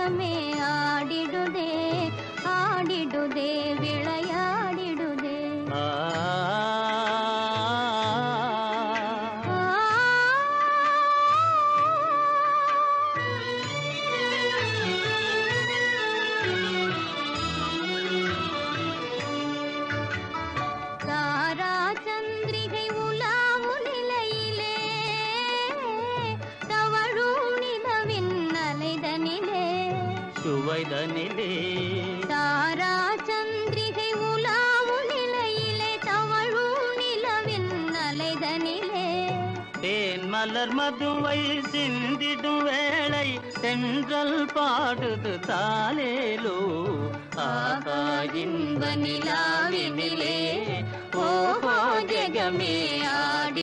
ஜகமே ஆடிடுதே ஆடிடுதே விளையாடிடுதே. தாரா சந்திரிகை உலாவு நிலையிலே தவழும் நிலவின் அலைதனிலே சுவைதனிலே. தாரா சந்திரிகை உலாவு நிலையிலே தவழும் நிலவின் அலைதனிலே தேன் மலர் மதுவை சிந்திடும் வேளை தென்றல் பாடுது தாலேலோ. ஆகா இன்ப நிலாவினிலே ஓஹோ ஜகமே ஆடி